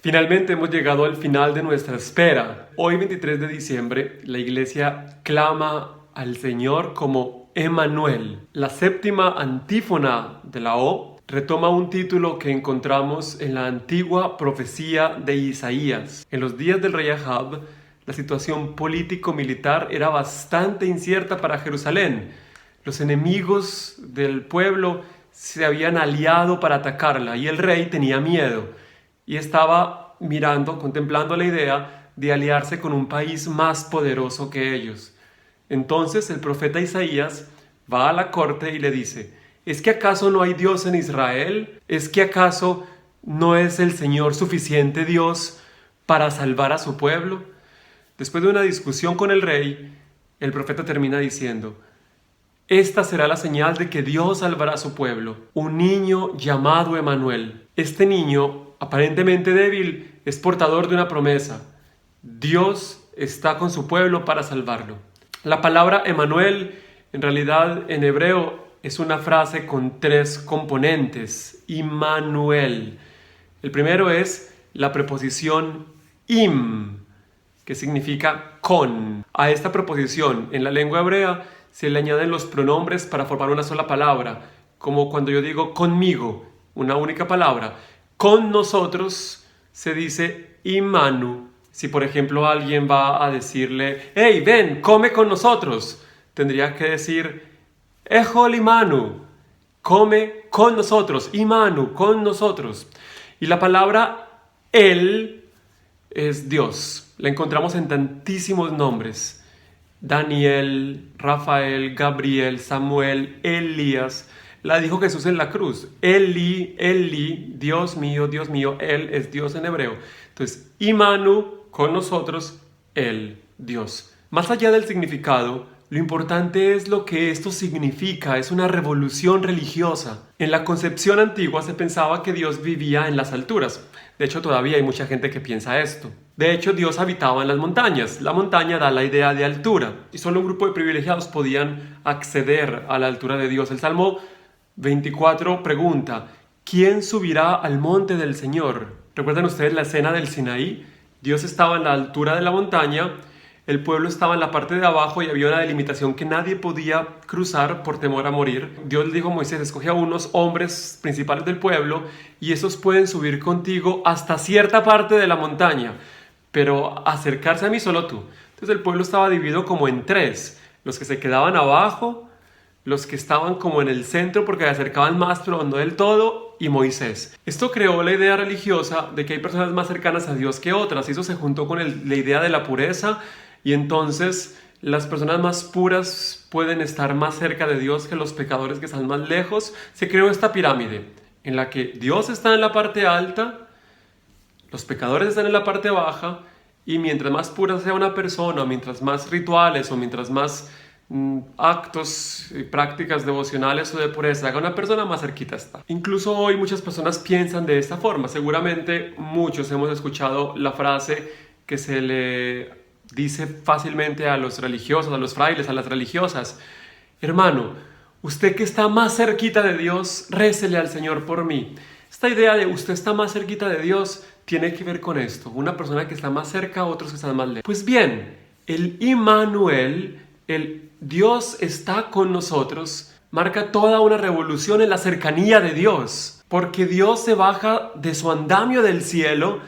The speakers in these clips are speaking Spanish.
Finalmente hemos llegado al final de nuestra espera. Hoy, 23 de diciembre, la iglesia clama al Señor como Emmanuel. La séptima antífona de la O retoma un título que encontramos en la antigua profecía de Isaías. En los días del rey Ahab, la situación político-militar era bastante incierta para Jerusalén. Los enemigos del pueblo se habían aliado para atacarla y el rey tenía miedo. Y estaba contemplando la idea de aliarse con un país más poderoso que ellos. Entonces el profeta Isaías va a la corte y le dice: ¿es que acaso no hay Dios en Israel? ¿Es que acaso no es el Señor suficiente Dios para salvar a su pueblo? Después de una discusión con el rey, el profeta termina diciendo: esta será la señal de que Dios salvará a su pueblo, un niño llamado Emmanuel. Este niño, aparentemente débil, es portador de una promesa. Dios está con su pueblo para salvarlo. La palabra Emmanuel, en realidad en hebreo, es una frase con tres componentes. Immanuel. El primero es la preposición im, que significa con. A esta preposición en la lengua hebrea se le añaden los pronombres para formar una sola palabra, como cuando yo digo conmigo, una única palabra. Con nosotros se dice imanu. Si por ejemplo alguien va a decirle: hey, ven, come con nosotros, tendría que decir ejol imanu, come con nosotros, imanu, con nosotros. Y la palabra él es Dios. La encontramos en tantísimos nombres: Daniel, Rafael, Gabriel, Samuel, Elías. La dijo Jesús en la cruz: Eli, Eli, Dios mío, Él es Dios en hebreo. Entonces, Imanu, con nosotros, Él, Dios. Más allá del significado, lo importante es lo que esto significa. Es una revolución religiosa. En la concepción antigua se pensaba que Dios vivía en las alturas. De hecho, todavía hay mucha gente que piensa esto. De hecho, Dios habitaba en las montañas. La montaña da la idea de altura y solo un grupo de privilegiados podían acceder a la altura de Dios. El Salmo 24 pregunta: ¿quién subirá al monte del Señor? ¿Recuerdan ustedes la escena del Sinaí? Dios estaba en la altura de la montaña, el pueblo estaba en la parte de abajo y había una delimitación que nadie podía cruzar por temor a morir. Dios le dijo a Moisés: escoge a unos hombres principales del pueblo y esos pueden subir contigo hasta cierta parte de la montaña, pero acercarse a mí solo tú. Entonces el pueblo estaba dividido como en tres: los que se quedaban abajo, los que estaban como en el centro porque se acercaban más pero no del todo, y Moisés. Esto creó la idea religiosa de que hay personas más cercanas a Dios que otras, y eso se juntó con la idea de la pureza, y entonces las personas más puras pueden estar más cerca de Dios que los pecadores que están más lejos. Se creó esta pirámide en la que Dios está en la parte alta, los pecadores están en la parte baja, y mientras más pura sea una persona, mientras más rituales o mientras más actos y prácticas devocionales o de pureza haga una persona, más cerquita está. Incluso hoy muchas personas piensan de esta forma. Seguramente muchos hemos escuchado la frase que se le dice fácilmente a los religiosos, a los frailes, a las religiosas: hermano, usted que está más cerquita de Dios, récele al Señor por mí. Esta idea de usted está más cerquita de Dios tiene que ver con esto: una persona que está más cerca, otros que están más lejos. Pues bien, el Immanuel, el Dios está con nosotros, marca toda una revolución en la cercanía de Dios, porque Dios se baja de su andamio del cielo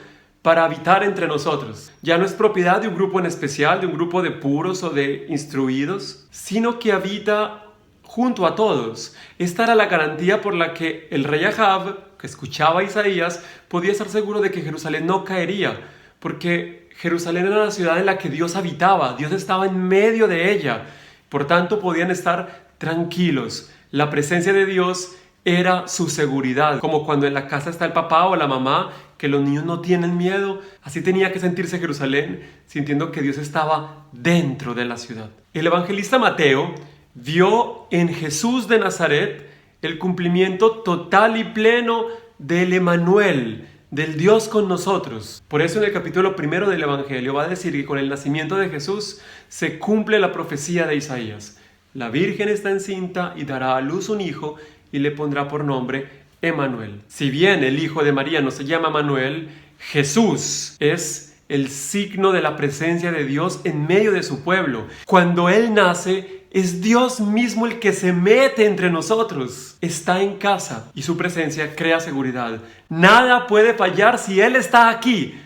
para habitar entre nosotros. Ya no es propiedad de un grupo en especial, de un grupo de puros o de instruidos, sino que habita junto a todos. Esta era la garantía por la que el rey Ahab, que escuchaba a Isaías, podía estar seguro de que Jerusalén no caería, porque Jerusalén era la ciudad en la que Dios habitaba. Dios estaba en medio de ella. Por tanto, podían estar tranquilos. La presencia de Dios era su seguridad. Como cuando en la casa está el papá o la mamá, que los niños no tienen miedo. Así tenía que sentirse Jerusalén, sintiendo que Dios estaba dentro de la ciudad. El evangelista Mateo vio en Jesús de Nazaret el cumplimiento total y pleno del Emmanuel, del Dios con nosotros. Por eso en el capítulo 1 del Evangelio va a decir que con el nacimiento de Jesús se cumple la profecía de Isaías. La Virgen está encinta y dará a luz un hijo y le pondrá por nombre Emmanuel. Si bien el hijo de María no se llama Manuel, Jesús es el signo de la presencia de Dios en medio de su pueblo. Cuando Él nace, es Dios mismo el que se mete entre nosotros. Está en casa y su presencia crea seguridad. Nada puede fallar si Él está aquí.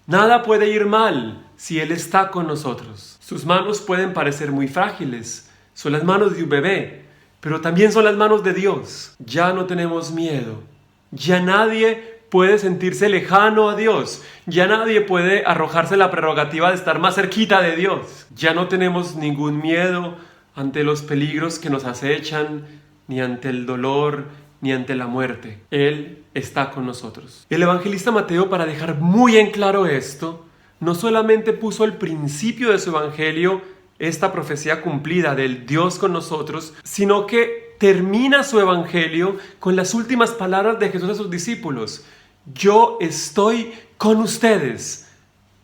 Nada puede ir mal si Él está con nosotros. Sus manos pueden parecer muy frágiles. Son las manos de un bebé, pero también son las manos de Dios. Ya no tenemos miedo. Ya nadie puede sentirse lejano a Dios. Ya nadie puede arrojarse la prerrogativa de estar más cerquita de Dios. Ya no tenemos ningún miedo ante los peligros que nos acechan, ni ante el dolor, ni ante la muerte. Él está con nosotros. El evangelista Mateo, para dejar muy en claro esto, no solamente puso al principio de su evangelio esta profecía cumplida del Dios con nosotros, sino que termina su evangelio con las últimas palabras de Jesús a sus discípulos. Yo estoy con ustedes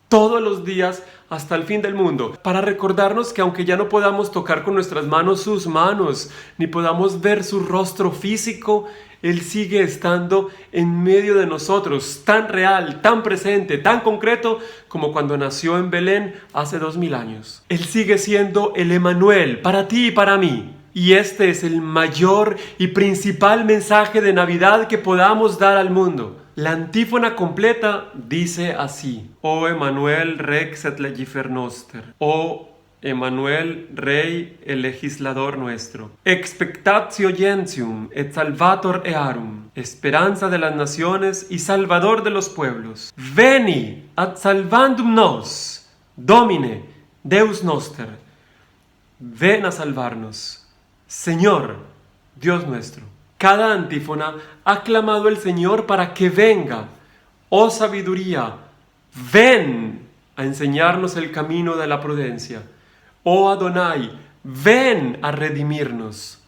todos los días hasta el fin del mundo, para recordarnos que aunque ya no podamos tocar con nuestras manos sus manos, ni podamos ver su rostro físico, Él sigue estando en medio de nosotros, tan real, tan presente, tan concreto como cuando nació en Belén hace 2000 años. Él sigue siendo el Emanuel para ti y para mí. Y este es el mayor y principal mensaje de Navidad que podamos dar al mundo. La antífona completa dice así: O Emanuel Rex et legifer noster. O Emanuel, Rey, el legislador nuestro. Expectatio gentium et salvator earum. Esperanza de las naciones y salvador de los pueblos. Veni ad salvandum nos. Domine, Deus noster. Ven a salvarnos. Señor, Dios nuestro. Cada antífona ha clamado el Señor para que venga. Oh sabiduría, ven a enseñarnos el camino de la prudencia. Oh Adonai, ven a redimirnos.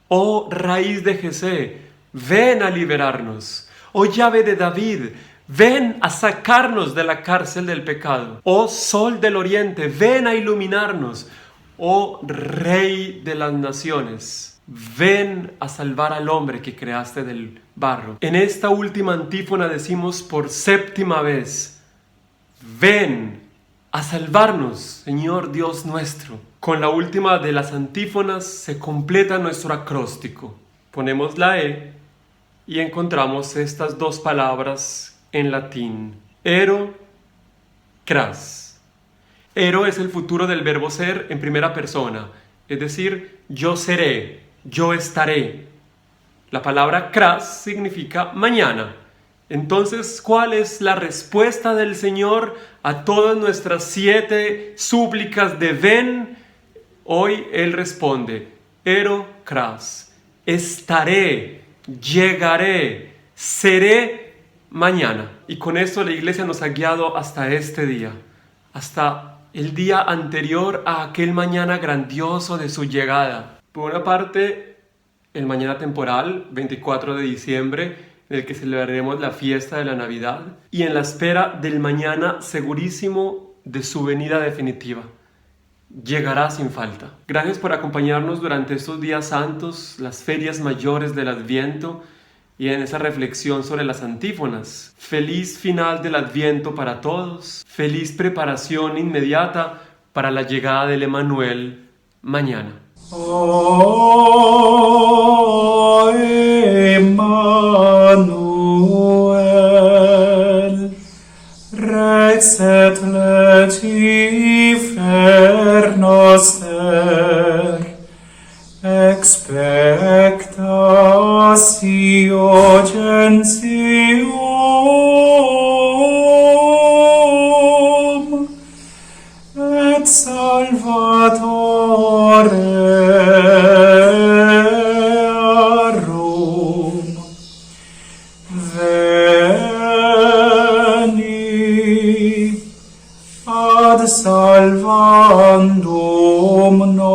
Oh raíz de Jesé, ven a liberarnos. Oh llave de David, ven a sacarnos de la cárcel del pecado. Oh sol del oriente, ven a iluminarnos. Oh Rey de las naciones, ven a salvar al hombre que creaste del barro. En esta última antífona decimos por séptima vez: ven a salvarnos, Señor Dios nuestro. Con la última de las antífonas se completa nuestro acróstico. Ponemos la E y encontramos estas dos palabras en latín: ero, cras. Ero es el futuro del verbo ser en primera persona, es decir, yo seré, yo estaré. La palabra cras significa mañana. Entonces, ¿cuál es la respuesta del Señor a todas nuestras 7 súplicas de ven? Hoy Él responde: ero cras, estaré, llegaré, seré mañana. Y con esto la Iglesia nos ha guiado hasta este día, hasta el día anterior a aquel mañana grandioso de su llegada. Por una parte, el mañana temporal, 24 de diciembre, en el que celebraremos la fiesta de la Navidad, y en la espera del mañana segurísimo de su venida definitiva. Llegará sin falta. Gracias por acompañarnos durante estos días santos, las ferias mayores del Adviento, y en esa reflexión sobre las antífonas. Feliz final del Adviento para todos. Feliz preparación inmediata para la llegada del Emanuel mañana. Oh, Emmanuel, Rex et legifer noster, expectatio gentium et salvatore earum. Veni ad salvandum nos.